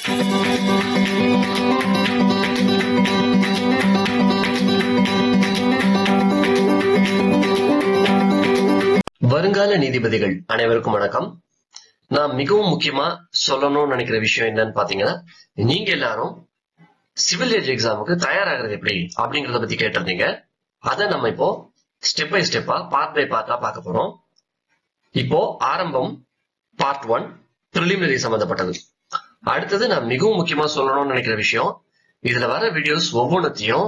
வருங்கால நீதிபதிகள் அனைவருக்கும் வணக்கம். நான் மிகவும் முக்கியமா சொல்லணும்னு நினைக்கிற விஷயம் என்னன்னு பாத்தீங்கன்னா, நீங்க எல்லாரும் சிவில் ஜட்ஜ் எக்ஸாமுக்கு தயாராகிறது எப்படி அப்படிங்கறத பத்தி கேட்டிருந்தீங்க. அதை நம்ம இப்போ ஸ்டெப் பை ஸ்டெப்பா பார்ட் பை பார்ட்டா பார்க்க போறோம். இப்போ ஆரம்பம் பார்ட் 1 பிரிலிமினரி சம்பந்தப்பட்டது. அடுத்தது நான் மிகவும் முக்கியமா சொல்லணும்னு நினைக்கிற விஷயம், இதுல வர வீடியோஸ் ஒவ்வொன்றத்தையும்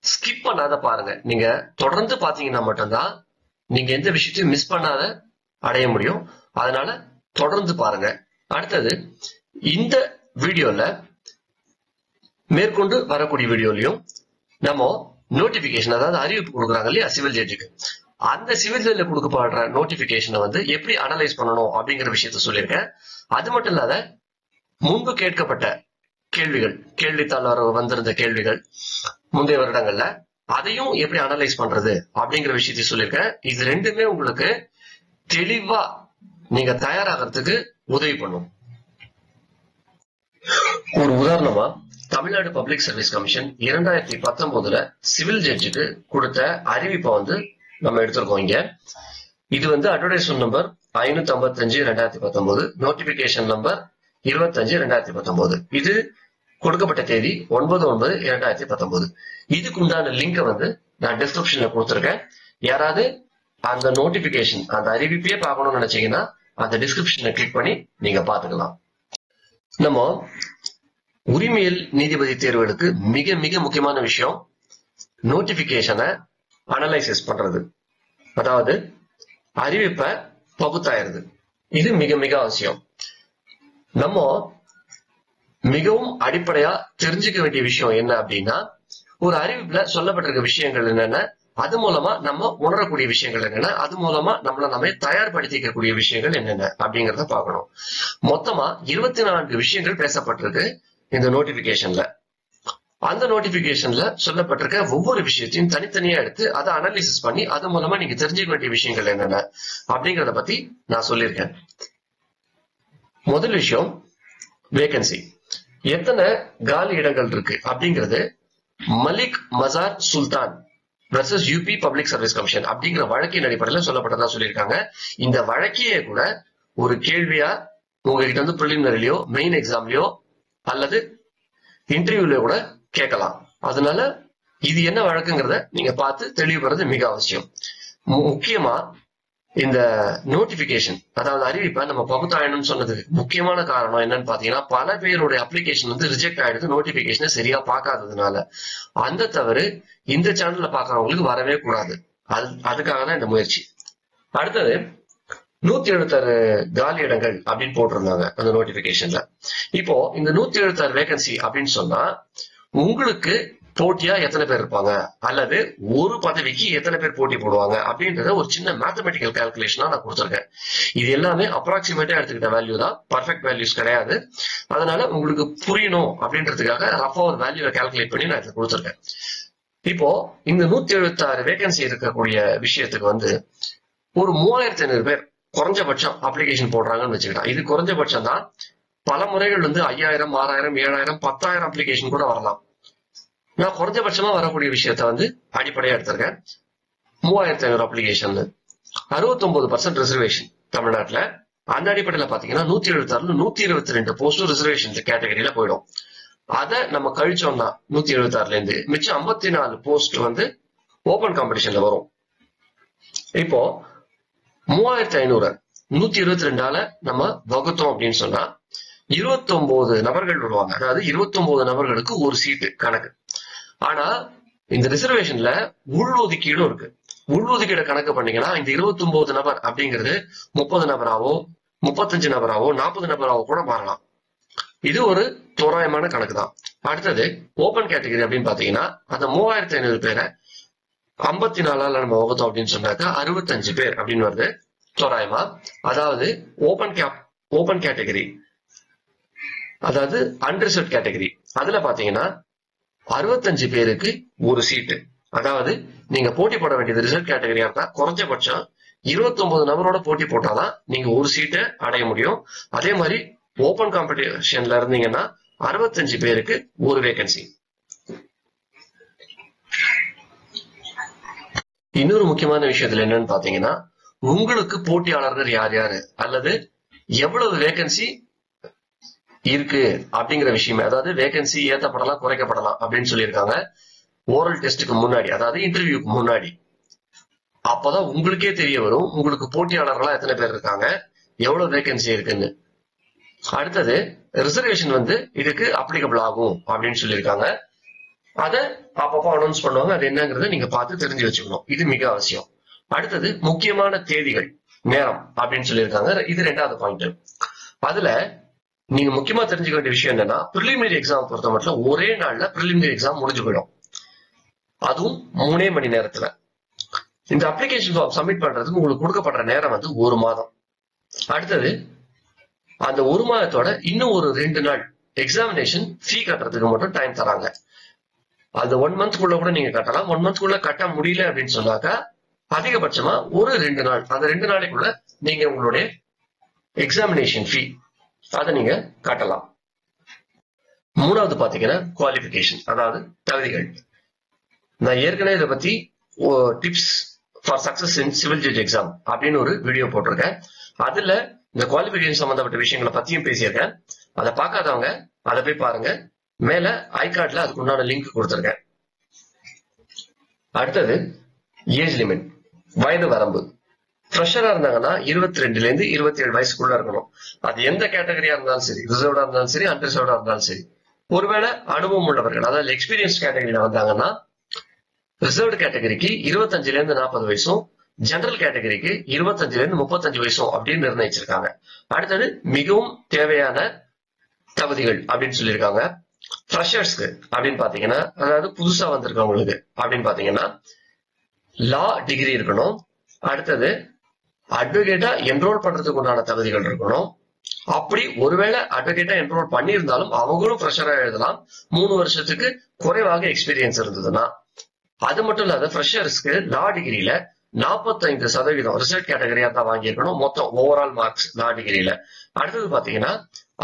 ஸ்கிப் பண்ணாத பாருங்க. நீங்க தொடர்ந்து பாத்தீங்கன்னா மட்டும்தான் நீங்க எந்த விஷயத்தையும் மிஸ் பண்ணாத அடைய முடியும். அதனால தொடர்ந்து பாருங்க. அடுத்தது இந்த வீடியோல மேற்கொண்டு வரக்கூடிய வீடியோலையும் நம்ம நோட்டிபிகேஷன், அதாவது அறிவிப்பு கொடுக்குறாங்க இல்லையா சிவில் ஜட்ஜுக்கு, அந்த சிவில் ஜட்ஜ்ல கொடுக்கப்படுற நோட்டிபிகேஷனை வந்து எப்படி அனலைஸ் பண்ணணும் அப்படிங்கிற விஷயத்த சொல்லியிருக்கேன். அது மட்டும் இல்லாத முன்பு கேட்கப்பட்ட கேள்விகள், கேள்வித்தாள் வந்திருந்த கேள்விகள் முந்தைய வருடங்கள்ல, அதையும் எப்படி அனலைஸ் பண்றது அப்படிங்கிற விஷயத்தை சொல்லியிருக்கேன். இது ரெண்டுமே உங்களுக்கு தெளிவா நீங்க தயாராகிறதுக்கு உதவி பண்ணும். ஒரு உதாரணமா Tamil Nadu public service commission 2019 civil ஜட்ஜுக்கு கொடுத்த அறிவிப்பை வந்து நம்ம எடுத்திருக்கோம். இங்க இது வந்து அட்வர்டைஸ்மெண்ட் நம்பர் 555/2019, நோட்டிபிகேஷன் நம்பர் 25/2019. இது கொடுக்கப்பட்ட தேதி 9/9/2019. இதுக்கு உண்டான லிங்கை வந்து நான் டிஸ்கிரிப்ஷன்ல கொடுத்திருக்கேன். யாராவது அந்த நோட்டிபிகேஷன், அந்த அறிவிப்பையே பார்க்கணும்னு நினைச்சீங்கன்னா அந்த டிஸ்கிரிப்ஷனை கிளிக் பண்ணி நீங்க பாத்துக்கலாம். நம்ம உரிமையியல் நீதிபதி தேர்வுகளுக்கு மிக மிக முக்கியமான விஷயம் நோட்டிபிகேஷனை அனலைசிஸ் பண்றது, அதாவது அறிவிப்பை பகுத்தாயிருது. இது மிக மிக அவசியம். நம்ம மிகவும் அடிப்படையா தெரிஞ்சுக்க வேண்டிய விஷயம் என்ன அப்படின்னா, ஒரு அறிவிப்புல சொல்லப்பட்டிருக்க விஷயங்கள் என்னென்ன, அது மூலமா நம்ம உணரக்கூடிய விஷயங்கள் என்னென்ன, அது மூலமா நம்ம தயார்படுத்திக்கக்கூடிய விஷயங்கள் என்னென்ன அப்படிங்கறத பார்க்கணும். மொத்தமா 24 விஷயங்கள் பேசப்பட்டிருக்கு இந்த நோட்டிபிகேஷன்ல. அந்த நோட்டிபிகேஷன்ல சொல்லப்பட்டிருக்க ஒவ்வொரு விஷயத்தையும் தனித்தனியா எடுத்து அதை அனாலிசிஸ் பண்ணி அது மூலமா நீங்க தெரிஞ்சுக்க வேண்டிய விஷயங்கள் என்னென்ன அப்படிங்கறத பத்தி நான் சொல்லியிருக்கேன். முதல் விஷயம் வேகன்சி. எத்தனை காலி இடங்கள் இருக்கு அப்படிங்கிறது Malik Mazhar Sultan versus UP public service commission அப்படிங்கிற வழக்கின் அடிப்படையில் சொல்லப்பட்டதா சொல்லியிருக்காங்க. இந்த வழக்கையே கூட ஒரு கேள்வியா உங்ககிட்ட வந்து பிரிலிமினரிலயோ மெயின் எக்ஸாம்லயோ அல்லது இன்டர்வியூலயோ கூட கேட்கலாம். அதனால இது என்ன வழக்குங்கிறத நீங்க பார்த்து தெளிவுபடுறது மிக அவசியம். முக்கியமா இந்த நோட்டிபிகேஷன், அதாவது அறிவிப்பை நம்ம பகுத்தாயணும்னு சொன்னதுக்கு முக்கியமான காரணம் என்னன்னு பாத்தீங்கன்னா, பல பேருடைய அப்ளிகேஷன் வந்து ரிஜெக்ட் ஆயிடுது நோட்டிபிகேஷனை சரியா பார்க்காததுனால. அந்த தவறு இந்த சேனல்ல பாக்குறவங்களுக்கு வரவே கூடாது. அதுக்காக தான் இந்த முயற்சி. அடுத்தது 176 காலி இடங்கள் அப்படின்னு போட்டிருந்தாங்க அந்த நோட்டிபிகேஷன்ல. இப்போ இந்த 176 வேகன்சி அப்படின்னு சொன்னா உங்களுக்கு போட்டியா எத்தனை பேர் இருப்பாங்க அல்லது ஒரு பதவிக்கு எத்தனை பேர் போட்டி போடுவாங்க அப்படின்றத ஒரு சின்ன மேத்தமெட்டிக்கல் கால்குலேஷனா நான் கொடுத்துருக்கேன். இது எல்லாமே அப்ராக்சிமேட்டா எடுத்துக்கிட்ட வேல்யூ தான், பர்ஃபெக்ட் வேல்யூஸ் கிடையாது. அதனால உங்களுக்கு புரியணும் அப்படின்றதுக்காக ரஃபா ஒரு வேல்யூவை கால்குலேட் பண்ணி நான் இதை கொடுத்துருக்கேன். இப்போ இந்த 176 வேகன்சி இருக்கக்கூடிய விஷயத்துக்கு வந்து ஒரு 3500 பேர் குறைஞ்சபட்சம் அப்ளிகேஷன் போடுறாங்கன்னு வச்சுக்கிட்டான். இது குறைஞ்சபட்சம் தான். பல முறைகள் வந்து 5000, 6000, 7000, 10000 அப்ளிகேஷன் கூட வரலாம். நான் குறைஞ்சபட்சமா வரக்கூடிய விஷயத்த வந்து அடிப்படையா எடுத்திருக்கேன். 3500 அப்ளிகேஷன், 69% ரிசர்வேஷன் தமிழ்நாட்டுல. அந்த அடிப்படையில பாத்தீங்கன்னா 176 122 போஸ்ட் ரிசர்வேஷன் கேட்டகரியில போயிடும். அதை நம்ம கழிச்சோம்னா 176 இருந்து மிச்சம் 54 போஸ்ட் வந்து ஓபன் காம்படிஷன்ல வரும். இப்போ 3500 122 நம்ம வகுத்தோம் அப்படின்னு சொன்னா 29 நபர்கள் வருவாங்க. அதாவது 29 நபர்களுக்கு ஒரு சீட்டு கணக்கு. ஆனா இந்த ரிசர்வேஷன்ல உள்ஒதுக்கீடும் இருக்கு. உள்ஒதுக்கீடு கணக்கு பண்ணீங்கன்னா இந்த 29 நபர் அப்படிங்கிறது 30 நபராவோ 35 நபராவோ 40 நபராவோ கூட மாறலாம். இது ஒரு தோராயமான கணக்கு தான். அடுத்தது ஓபன் கேட்டகரி அப்படின்னு பாத்தீங்கன்னா அந்த 3500 பேரை 54 நம்ம வகுத்தோம் அப்படின்னு சொன்னாக்கா 65 பேர் அப்படின்னு வருது தோராயமா. அதாவது ஓபன் கேட்டகரி, அதாவது அன்ரிசர்வ் கேட்டகரி, அதுல பாத்தீங்கன்னா 65 பேருக்கு ஒரு சீட்டு. அதாவது நீங்க போட்டி போட வேண்டியது ரிசர்வ் கேட்டகரியா இருந்தா குறைஞ்சபட்சம் 29 நபரோட போட்டி போட்டாதான் நீங்க ஒரு சீட்டை அடைய முடியும். அதே மாதிரி ஓபன் காம்படிஷன்ல இருந்தீங்கன்னா 65 பேருக்கு ஒரு வேகன்சி. இன்னொரு முக்கியமான விஷயத்துல என்னன்னு பாத்தீங்கன்னா, உங்களுக்கு போட்டியாளர்கள் யார் யாரு அல்லது எவ்வளவு வேகன்சி இருக்கு அப்படிங்கிற விஷயமே, அதாவது வேகன்சி ஏத்தப்படலாம் குறைக்கப்படலாம் அப்படின்னு சொல்லியிருக்காங்க. ஓரல் டெஸ்ட்டுக்கு முன்னாடி, அதாவது இன்டர்வியூக்கு முன்னாடி. அப்பதான் உங்களுக்கே தெரிய வரும் உங்களுக்கு போட்டியாளர்களா எத்தனை பேர் இருக்காங்க, எவ்வளவு வேகன்சி இருக்குன்னு. அடுத்தது ரிசர்வேஷன் வந்து இதுக்கு அப்ளிகபிள் ஆகும் அப்படின்னு சொல்லியிருக்காங்க. அதை அப்பப்போ அனௌன்ஸ் பண்ணுவாங்க. அது என்னங்கிறத நீங்க பார்த்து தெரிஞ்சு வச்சுக்கணும். இது மிக அவசியம். அடுத்தது முக்கியமான தேதிகள், நேரம் அப்படின்னு சொல்லியிருக்காங்க. இது 2வது பாயிண்ட். அதுல நீங்க முக்கியமா தெரிஞ்சுக்க வேண்டிய விஷயம் என்னன்னா, பிரிலிமினரி எக்ஸாம் பொறுத்த மட்டும் ஒரே நாள்ல பிரிலிமினரி எக்ஸாம் முடிஞ்சு போயிடும். அதுவும் 3 மணி நேரத்துல. இந்த அப்ளிகேஷன் ஃபார்ம் சப்மிட் பண்றதுக்கு உங்களுக்கு கொடுக்கப்படுற நேரம் வந்து 1 மாதம். அடுத்தது அந்த 1 மாதத்தோட இன்னும் ஒரு 2 நாள் எக்ஸாமினேஷன் ஃபீ கட்டுறதுக்கு மட்டும் டைம் தராங்க. அந்த 1 மந்த்க்குள்ள கூட நீங்க கட்டலாம். 1 மந்த்க்குள்ள கட்ட முடியல அப்படின்னு சொன்னாக்கா அதிகபட்சமா ஒரு 2 நாள், அந்த 2 நாளைக்குள்ள நீங்க உங்களுடைய எக்ஸாமினேஷன் ஃபீ அதை நீங்க கட்டலாம். 3வது பாத்தீங்கன்னா குவாலிபிகேஷன், அதாவது தகுதிகள். நான் ஏற்கனவே இதை பத்தி tips for success in civil judge exam அப்படின்னு ஒரு வீடியோ போட்டிருக்கேன். அதுல இந்த குவாலிபிகேஷன் சம்பந்தப்பட்ட விஷயங்களை பத்தியும் பேசியிருக்கேன். அதை பார்க்காதவங்க அதை போய் பாருங்க. மேல ஐகார்ட்ல அதுக்கு உண்டான லிங்க் கொடுத்திருக்கேன். அடுத்தது ஏஜ் லிமிட், வயது வரம்பு. ஃப்ரெஷரா இருந்தாங்கன்னா 22 இருந்து 27 வயசுக்குள்ள இருக்கணும். அது எந்த கேட்டகரியா இருந்தாலும் சரி, ரிசர்வ்டா இருந்தாலும் சரி, அன்ரிசர்வ்டா இருந்தாலும் சரி. ஒருவேளை அனுபவம் உள்ளவர்கள், அதாவது எக்ஸ்பீரியன்ஸ் கேட்டகரியில வந்தாங்கன்னா ரிசர்வ்டு கேட்டகரிக்கு 25 இருந்து 40 வயசும், ஜெனரல் கேட்டகரிக்கு 25 இருந்து 35 வயசும் அப்படின்னு நிர்ணயிச்சிருக்காங்க. அடுத்தது மிகவும் தேவையான தகுதிகள் அப்படின்னு சொல்லியிருக்காங்க. ஃப்ரெஷர்ஸ்க்கு அப்படின்னு பாத்தீங்கன்னா, அதாவது புதுசா வந்திருக்கவங்களுக்கு அப்படின்னு பாத்தீங்கன்னா லா டிகிரி இருக்கணும். அடுத்தது அட்வொகேட்டா என்ரோல் பண்றதுக்கு உண்டான தகுதிகள் இருக்கணும். அப்படி ஒருவேளை அட்வொகேட்டா என்ரோல் பண்ணியிருந்தாலும் அவங்களும் ஃப்ரெஷரா எழுதலாம், 3 வருஷத்துக்கு குறைவாக எக்ஸ்பீரியன்ஸ் இருந்ததுன்னா. அது மட்டும் இல்லாத ஃப்ரெஷர்ஸ்க்கு லா டிகிரியில 45% ரிசர்ச் கேட்டகரியா தான் வாங்கியிருக்கணும், மொத்தம் ஓவரால் மார்க்ஸ் லா டிகிரியில. அடுத்தது பாத்தீங்கன்னா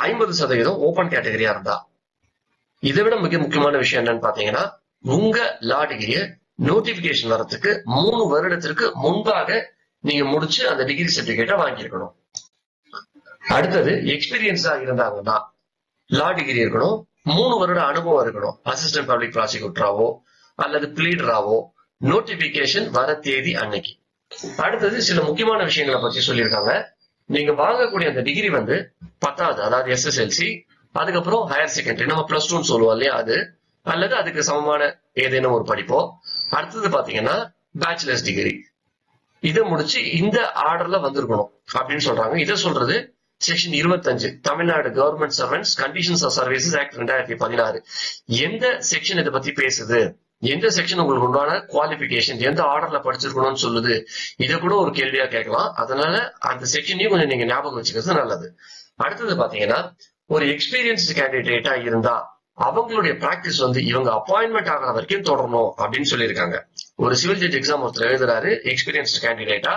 50% ஓபன் கேட்டகரியா இருந்தா. இதை விட மிக முக்கியமான விஷயம் என்னன்னு பாத்தீங்கன்னா, உங்க லா டிகிரிய நோட்டிபிகேஷன் வரதுக்கு 3 வருடத்திற்கு முன்பாக நீங்க முடிச்சு அந்த டிகிரி சர்டிபிகேட்டை வாங்கியிருக்கணும். அடுத்தது எக்ஸ்பீரியன்ஸா இருந்தாங்கன்னா லா டிகிரி இருக்கணும், 3 வருட அனுபவம் இருக்கணும். அசிஸ்டன்ட் பப்ளிக் ப்ராசிக்யூட்டராவோ அல்லது பிளீடராவோ நோட்டிபிகேஷன் வர தேதி அன்னைக்கு. அடுத்தது சில முக்கியமான விஷயங்களை பத்தி சொல்லியிருக்காங்க. நீங்க வாங்கக்கூடிய அந்த டிகிரி வந்து 10வது, அதாவது SSLC, அதுக்கப்புறம் ஹையர் செகண்டரி, நம்ம +2 சொல்லுவோம் இல்லையா, அது அல்லது அதுக்கு சமமான ஏதேனும் ஒரு படிப்போ. அடுத்தது பாத்தீங்கன்னா பேச்சுலர்ஸ் டிகிரி, இதை முடிச்சு இந்த ஆர்டர்ல வந்திருக்கணும் அப்படின்னு சொல்றாங்க. இதை சொல்றது section 25 Tamil Nadu government servants conditions of services act 2016. எந்த செக்ஷன் இதை பத்தி பேசுது, எந்த செக்ஷன் உங்களுக்கு உண்டான குவாலிபிகேஷன் எந்த ஆர்டர்ல படிச்சிருக்கணும்னு சொல்லுது, இதை கூட ஒரு கேள்வியா கேட்கலாம். அதனால அந்த செக்ஷனையும் கொஞ்சம் நீங்க ஞாபகம் வச்சுக்கிறது நல்லது. அடுத்தது பாத்தீங்கன்னா, ஒரு எக்ஸ்பீரியன்ஸ்டு கேண்டிடேட்டா இருந்தா அவங்களுடைய பிராக்டிஸ் வந்து இவங்க அப்பாயின்மெண்ட் ஆகிற வரைக்கும் தொடரணும் அப்படின்னு சொல்லியிருக்காங்க. ஒரு சிவில் ஜட்ஜ் எக்ஸாம் ஒருத்தர் எழுதுறாரு எக்ஸ்பீரியன்ஸ்டு கேண்டிடேட்டா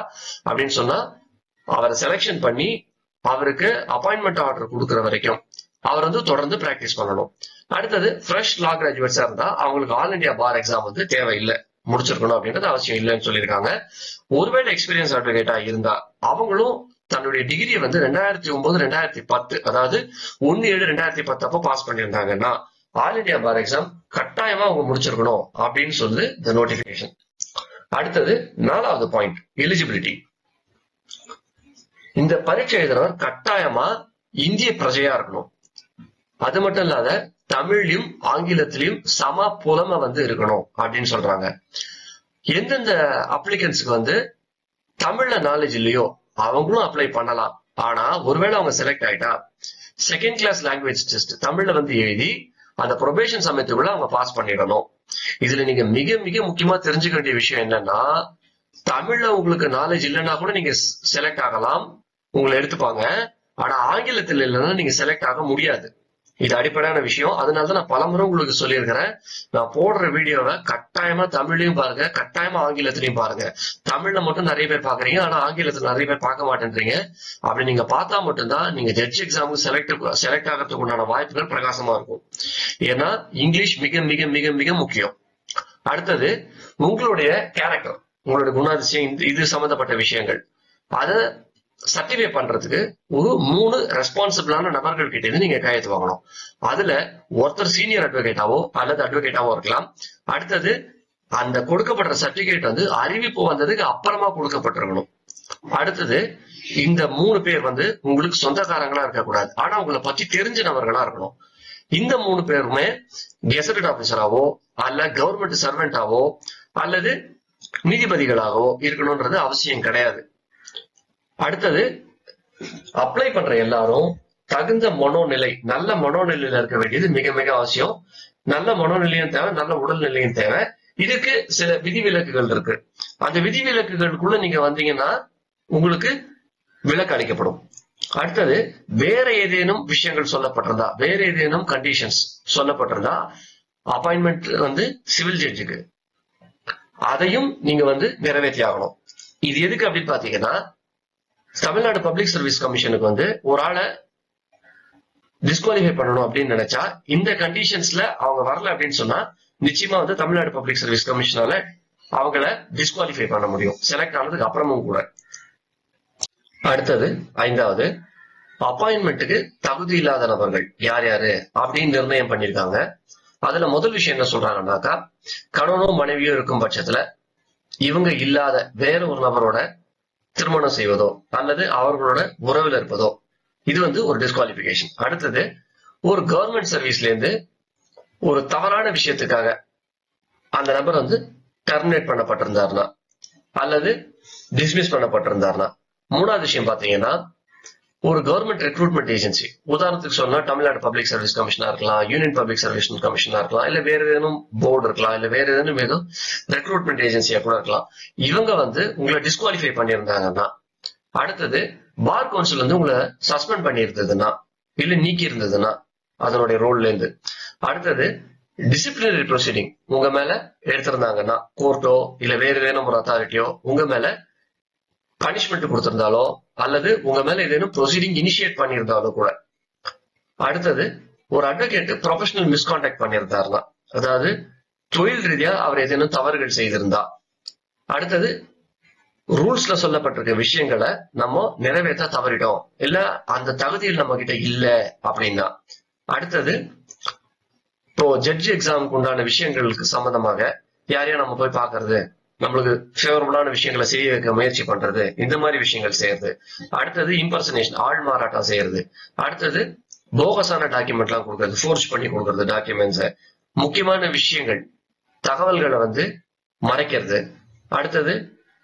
அப்படின்னு சொன்னா, அவரை செலக்ஷன் பண்ணி அவருக்கு அப்பாயின்மெண்ட் ஆர்டர் கொடுக்குற வரைக்கும் அவர் வந்து தொடர்ந்து பிராக்டிஸ் பண்ணணும். அடுத்தது ஃப்ரெஷ் லா கிராஜுவேட்ஸா இருந்தா அவங்களுக்கு ஆல் இண்டியா பார் எக்ஸாம் வந்து தேவையில்லை, முடிச்சிருக்கணும் அப்படின்றது அவசியம் இல்லைன்னு சொல்லியிருக்காங்க. ஒருவேளை எக்ஸ்பீரியன்ஸ் அட்வொகேட்டா இருந்தா அவங்களும் தன்னுடைய டிகிரியை வந்து 2009, 2010, அதாவது 1/7/2010 அப்போ பாஸ் பண்ணியிருந்தாங்கன்னா ஆல் இண்டியா பார் எக்ஸாம் கட்டாயமா அவங்க முடிச்சிருக்கணும் அப்படின்னு சொல்லுது இந்த நோட்டிபிகேஷன். அடுத்தது 4வது பாயிண்ட், எலிஜிபிலிட்டி. இந்த பரீட்சை எழுதுறவர் கட்டாயமா இந்திய பிரஜையா இருக்கணும். அது மட்டும் இல்லாத தமிழ்லயும் ஆங்கிலத்திலையும் சம புலமை வந்து இருக்கணும் அப்படின்னு சொல்றாங்க. எந்தெந்த அப்ளிகன்ஸ்க்கு வந்து தமிழ்ல நாலேஜ் இல்லையோ அவங்களும் அப்ளை பண்ணலாம். ஆனா ஒருவேளை அவங்க செலக்ட் ஆயிட்டா செகண்ட் கிளாஸ் லாங்குவேஜ் டெஸ்ட் தமிழ்ல வந்து எழுதி அந்த ப்ரொபேஷன் சமயத்துக்குள்ள அவங்க பாஸ் பண்ணிடணும். இதுல நீங்க மிக மிக முக்கியமா தெரிஞ்சுக்க வேண்டிய விஷயம் என்னன்னா, தமிழ்ல உங்களுக்கு நாலேஜ் இல்லைன்னா கூட நீங்க செலக்ட் ஆகலாம், உங்களை எடுத்துப்பாங்க. ஆனா ஆங்கிலத்தில் இல்லைன்னா நீங்க செலக்ட் ஆக முடியாது. இது அடிப்படையான விஷயம். அதனாலதான் நான் பலமுறை உங்களுக்கு சொல்லியிருக்கிறேன், நான் போடுற வீடியோவை கட்டாயமா தமிழ்லயும் பாருங்க, கட்டாயமா ஆங்கிலத்திலையும் பாருங்க. தமிழ்ல மட்டும் நிறைய பேர் பாக்குறீங்க, ஆனா ஆங்கிலத்துல நிறைய பேர் பார்க்க மாட்டேன்றீங்க. அப்படி நீங்க பார்த்தா மட்டும்தான் நீங்க ஜட்ஜ் எக்ஸாமுக்கு செலக்ட் ஆகிறதுக்கு உண்டான வாய்ப்புகள் பிரகாசமா இருக்கும். ஏன்னா இங்கிலீஷ் மிக மிக மிக மிக முக்கியம். அடுத்தது உங்களுடைய கேரக்டர், உங்களுடைய குணாதிசயம், இது சம்பந்தப்பட்ட விஷயங்கள் அதை சர்டிஃபை பண்றதுக்கு ஒரு 3 ரெஸ்பான்சிபிளான நபர்கள் கிட்ட இருந்து நீங்க கையெழுத்து வாங்கணும். அதுல ஒருத்தர் சீனியர் அட்வொகேட்டாவோ அல்லது அட்வொகேட்டாவோ இருக்கலாம். அடுத்தது அந்த கொடுக்கப்படுற சர்டிபிகேட் வந்து அறிவிப்பு வந்ததுக்கு அப்புறமா கொடுக்கப்பட்டிருக்கணும். அடுத்தது இந்த 3 பேர் வந்து உங்களுக்கு சொந்தக்காரங்களா இருக்கக்கூடாது, ஆனா உங்களை பத்தி தெரிஞ்ச நபர்களா இருக்கணும். இந்த 3 பேருமே கெசட்டட் ஆபீசராவோ அல்ல கவர்மெண்ட் சர்வெண்டாவோ அல்லது நீதிபதிகளாகவோ இருக்கணும்ன்றது அவசியம் கிடையாது. அடுத்தது அப்ளை பண்ற எல்லாரும் தகுந்த மனோநிலை, நல்ல மனோநிலையில இருக்க வேண்டியது மிக மிக அவசியம். நல்ல மனோநிலையும் தேவை, நல்ல உடல்நிலையும் தேவை. இதுக்கு சில விதிவிலக்குகள் இருக்கு. அந்த விதிவிலக்குகளுக்குள்ள நீங்க வந்தீங்கன்னா உங்களுக்கு விலக்கு அளிக்கப்படும். அடுத்தது வேற ஏதேனும் விஷயங்கள் சொல்லப்பட்டிருந்தா, வேற ஏதேனும் கண்டிஷன்ஸ் சொல்லப்பட்டிருந்தா அப்பாயின்மெண்ட் வந்து சிவில் ஜட்ஜுக்கு, அதையும் நீங்க வந்து நிறைவேற்றி ஆகணும். இது எதுக்கு அப்படின்னு பாத்தீங்கன்னா, தமிழ்நாடு பப்ளிக் சர்வீஸ் கமிஷனுக்கு வந்து ஒரு ஆளை டிஸ்குவாலிஃபை பண்ணணும் அப்படின்னு நினைச்சா இந்த கண்டிஷன்ஸ்ல அவங்க வரல அப்படின்னு சொன்னா நிச்சயமா வந்து தமிழ்நாடு பப்ளிக் சர்வீஸ் கமிஷனால அவங்கள டிஸ்குவாலிஃபை பண்ண முடியும், செலக்ட் ஆனதுக்கு அப்புறமும் கூட. அடுத்தது 5வது, அப்பாயின்மெண்ட்டுக்கு தகுதி இல்லாத நபர்கள் யார் யாரு அப்படின்னு நிர்ணயம் பண்ணிருக்காங்க. அதுல முதல் விஷயம் என்ன சொல்றாங்கன்னாக்கா, கணவனோ மனைவியோ இருக்கும் பட்சத்துல இவங்க இல்லாத வேற ஒரு நபரோட திருமணம் செய்வதோ அல்லது அவர்களோட உறவில் இருப்பதோ இது வந்து ஒரு டிஸ்குவாலிபிகேஷன். அடுத்தது ஒரு கவர்மெண்ட் சர்வீஸ்ல இருந்து ஒரு தவறான விஷயத்துக்காக அந்த நபர் வந்து டெர்மினேட் பண்ணப்பட்டிருந்தாருன்னா அல்லது டிஸ்மிஸ் பண்ணப்பட்டிருந்தாருன்னா. 3வது விஷயம் பாத்தீங்கன்னா, ஒரு கவர்மெண்ட் ரெக்ரூட்மெண்ட் ஏஜென்சி, உதாரணத்துக்கு சொன்னா தமிழ்நாடு பப்ளிக் சர்வீஸ் கமிஷனா இருக்கலாம், யூனியன் பப்ளிக் சர்வீஸ் கமிஷனா இருக்கலாம், இல்ல வேற ஏதேனும் போர்டு இருக்கலாம், இல்ல வேற ஏதேனும் ரெக்ரூட்மெண்ட் ஏஜென்சியா கூட இருக்கலாம். இவங்க வந்து உங்களை டிஸ்குவாலிஃபை பண்ணியிருந்தாங்கன்னா, அடுத்தது பார் கவுன்சில் வந்து உங்களை சஸ்பெண்ட் பண்ணி இருந்ததுன்னா இல்ல நீக்கி இருந்ததுன்னா அதனுடைய ரோல்ல இருந்து, அடுத்தது டிசிப்ளினரி ப்ரொசீடிங் உங்க மேல எடுத்திருந்தாங்கன்னா, கோர்ட்டோ இல்ல வேற ஏதேனும் ஒரு அத்தாரிட்டியோ உங்க மேல பனிஷ்மெண்ட் கொடுத்திருந்தாலோ அல்லது உங்க மேல ஏதேனும் ப்ரொசீடிங் இனிஷியேட் பண்ணியிருந்தாலோ கூட. அடுத்தது ஒரு அட்வொகேட் ப்ரொஃபஷனல் மிஸ்கான்டாக்ட் பண்ணியிருந்தாருன்னா, அதாவது தொழில் ரீதியா அவர் ஏதேனும் தவறுகள் செய்திருந்தா. அடுத்தது ரூல்ஸ்ல சொல்லப்பட்டிருக்க விஷயங்களை நம்ம நிறைவேற்ற தவறிட்டோம், இல்ல அந்த தகுதியில் நம்ம கிட்ட இல்ல அப்படின்னா. அடுத்தது இப்போ ஜட்ஜ் எக்ஸாமுக்கு உண்டான விஷயங்களுக்கு சம்பந்தமாக யாரையா நம்ம போய் பாக்குறது, நம்மளுக்கு ஃபேவரபுளான விஷயங்களை செய்ய வைக்க முயற்சி பண்றது, இந்த மாதிரி விஷயங்கள் செய்யறது. அடுத்தது இம்பர்சனேஷன், ஆள் மாறாட்டம் செய்யறது. அடுத்தது போகஸான டாக்குமெண்ட் எல்லாம் கொடுக்கறது, ஃபோர்ஸ் பண்ணி கொடுக்கறது டாக்குமெண்ட்ஸை, முக்கியமான விஷயங்கள் தகவல்களை வந்து மறைக்கிறது. அடுத்தது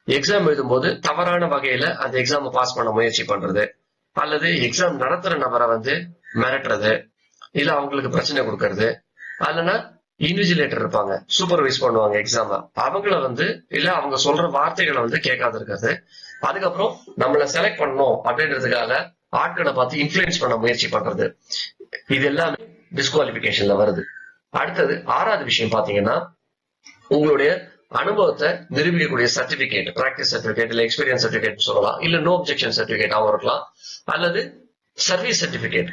எக்ஸாம் எழுதும்போது தவறான வகையில அந்த எக்ஸாம் பாஸ் பண்ண முயற்சி பண்றது, அல்லது எக்ஸாம் நடத்துற நபரை வந்து மிரட்டுறது, இல்ல அவங்களுக்கு பிரச்சனை கொடுக்கறது, அல்லனா இன்விஜிலேட்டர் இருப்பாங்க சூப்பர்வைஸ் பண்ணுவாங்க எக்ஸாம், அவங்கள வந்து இல்ல அவங்க சொல்ற வார்த்தைகளை வந்து கேட்காது இருக்கிறது. அதுக்கப்புறம் நம்மளை செலக்ட் பண்ணணும் அப்படின்றதுக்காக ஆட்களை பார்த்து இன்ஃபுளுன்ஸ் பண்ண முயற்சி பண்றது, இது எல்லாமே டிஸ்குவாலிபிகேஷன்ல வருது. அடுத்தது 6வது விஷயம் பாத்தீங்கன்னா, உங்களுடைய அனுபவத்தை நிரூபிக்கக்கூடிய சர்டிபிகேட், பிராக்டிஸ் சர்டிபிகேட் இல்ல எக்ஸ்பீரியன்ஸ் சர்டிபிகேட் சொல்லலாம், இல்ல நோ அப்ஜெக்ஷன் சர்டிபிகேட்டாவும் இருக்கலாம், அல்லது சர்வீஸ் சர்டிபிகேட்.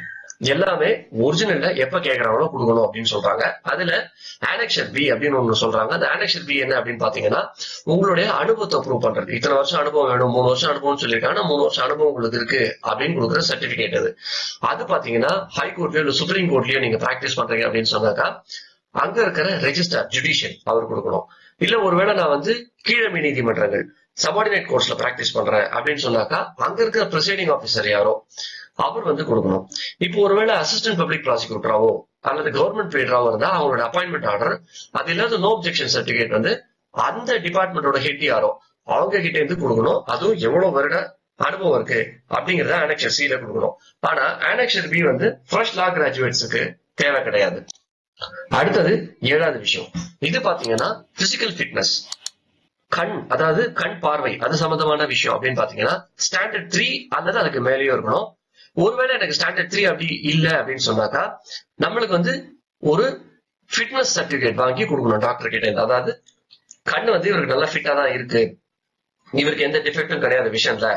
எல்லாமே ஒரிஜினல்ல எப்ப கேட்கறாங்களோ கொடுக்கணும் அப்படின்னு சொல்றாங்க. அதுல ஆனெக்சர் பி அப்படின்னு ஒண்ணு சொல்றாங்க. அந்த ஆனெக்சர் பி என்ன அப்படின்னு பாத்தீங்கன்னா, உங்களுடைய அனுபவத்தை ப்ரூவ் பண்றது. இத்தனை வருஷம் அனுபவம் வேணும், 3 வருஷம் அனுபவம் சொல்லியிருக்காங்க, 3 வருஷம் அனுபவம் உங்களுக்கு இருக்கு அப்படின்னு கொடுக்குற சர்டிபிகேட் அது. அது பாத்தீங்கன்னா ஹைகோர்ட்லயோ இல்ல சுப்ரீம் கோர்ட்லயோ நீங்க பிராக்டிஸ் பண்றீங்க அப்படின்னு சொன்னாக்கா அங்க இருக்கிற ரெஜிஸ்டர் ஜுடிஷியல் அவர் கொடுக்கணும். இல்ல ஒருவேளை நான் வந்து கீழமை நீதிமன்றங்கள் சபார்டினேட் கோர்ட்ஸ்ல பிராக்டிஸ் பண்றேன் அப்படின்னு சொன்னாக்கா அங்க இருக்கிற பிரிசைடிங் ஆபீசர் யாரோ அவர் வந்து கொடுக்கணும். இப்போ ஒருவேளை அசிஸ்டன்ட் பப்ளிக் ப்ராசிக்யூட்டராவோ அல்லது கவர்மெண்ட் பெய்டராவோ இருந்தா அவங்களோட அப்பாயின்மெண்ட் ஆர்டர், அது இல்லாத நோ அப்ஜெக்ஷன் சர்டிபிகேட் வந்து அந்த டிபார்ட்மெண்டோட ஹெட் யாரோ அவங்க கிட்ட இருந்து கொடுக்கணும். அதுவும் எவ்வளவு வருட அனுபவம் இருக்கு அப்படிங்கறத ஆனெக்சர் சில கொடுக்கணும். ஆனா ஆனெக்சர் பி வந்து ஃப்ரெஷ் லா கிராஜுவேட்ஸுக்கு தேவை கிடையாது. அடுத்தது 7வது விஷயம், இது பாத்தீங்கன்னா பிசிக்கல் ஃபிட்னஸ், கண், அதாவது கண் பார்வை, அது சம்பந்தமான விஷயம் அப்படின்னு பாத்தீங்கன்னா ஸ்டாண்டர்ட் 3 அல்லது அதுக்கு மேலேயும் இருக்கணும். ஒருவேளை எனக்கு ஸ்டாண்டர்ட் 3 அப்படி இல்ல அப்படின்னு சொன்னாக்கா நம்மளுக்கு வந்து ஒரு ஃபிட்னஸ் சர்டிபிகேட் வாங்கி கொடுக்கணும் டாக்டர் கிட்ட. அதாவது கண்ணு வந்து இவருக்கு நல்லா ஃபிட்டா தான் இருக்கு, இவருக்கு எந்த டிஃபெக்டும் கிடையாது விஷன்ல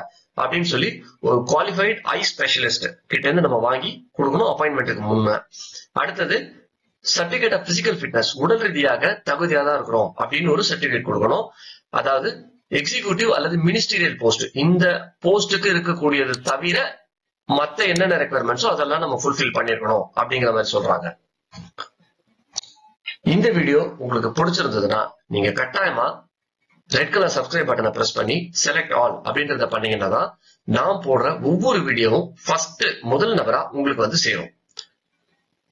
அப்படின்னு சொல்லி ஒரு குவாலிஃபைட் ஐ ஸ்பெஷலிஸ்ட் கிட்ட இருந்து நம்ம வாங்கி கொடுக்கணும் அப்பாயின்மெண்ட்டுக்கு முன்ன. அடுத்தது சர்டிபிகேட் ஆஃப் பிசிக்கல் ஃபிட்னஸ், உடல் ரீதியாக தகுதியா தான் இருக்கிறோம் அப்படின்னு ஒரு சர்டிபிகேட் கொடுக்கணும். அதாவது எக்ஸிகியூட்டிவ் அல்லது மினிஸ்டீரியல் போஸ்ட், இந்த போஸ்டுக்கு இருக்கக்கூடியது தவிர மத்த என்னென்ன ரெக்குவயர்மெண்ட்ஸோ அதெல்லாம் நம்ம ஃபுல்ஃபில் பண்ணிருக்கணும் அப்படிங்கிற மாதிரி சொல்றாங்க. இந்த வீடியோ உங்களுக்கு பிடிச்சிருந்ததுன்னா நீங்க கட்டாயமா ரெட் கலர் சப்ஸ்கிரைப் பட்டனை பிரஸ் பண்ணி செலக்ட் ஆல் அப்படின்றத பண்ணீங்கன்னா தான் நான் போடுற ஒவ்வொரு வீடியோவும் ஃபர்ஸ்ட் முதல் நபரா உங்களுக்கு வந்து சேரும்.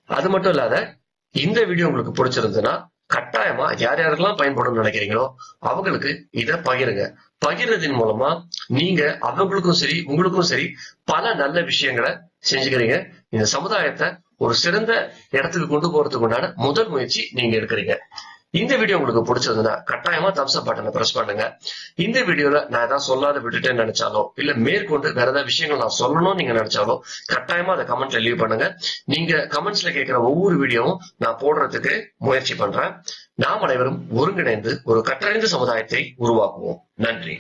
அது மட்டும் இல்லாத இந்த வீடியோ உங்களுக்கு பிடிச்சிருந்ததுன்னா கட்டாயமா யார் யாருக்கெல்லாம் பயன்படும் நினைக்கிறீங்களோ அவங்களுக்கு இத பகிருங்க. பகிர்றதின் மூலமா நீங்க அவங்களுக்கும் சரி உங்களுக்கும் சரி பல நல்ல விஷயங்களை செஞ்சுக்கிறீங்க. இந்த சமுதாயத்தை ஒரு சிறந்த இடத்துக்கு கொண்டு போறதுக்கு உண்டான முதல் முயற்சி நீங்க எடுக்கிறீங்க. இந்த வீடியோ உங்களுக்கு பிடிச்சதுன்னா கட்டாயமா தம்ஸ் அப் பட்டனை பிரஸ் பண்ணுங்க. இந்த வீடியோல நான் ஏதாவது சொல்லாத விட்டுட்டேன்னு நினைச்சாலோ இல்ல மேற்கொண்டு வேற ஏதாவது விஷயங்கள் நான் சொல்லணும்னு நீங்க நினைச்சாலோ கட்டாயமா அதை கமெண்ட்ல லீவ் பண்ணுங்க. நீங்க கமெண்ட்ஸ்ல கேட்கிற ஒவ்வொரு வீடியோவும் நான் போடுறதுக்கு முயற்சி பண்றேன். நாம் அனைவரும் ஒருங்கிணைந்து ஒரு கற்றறிந்த சமுதாயத்தை உருவாக்குவோம். நன்றி.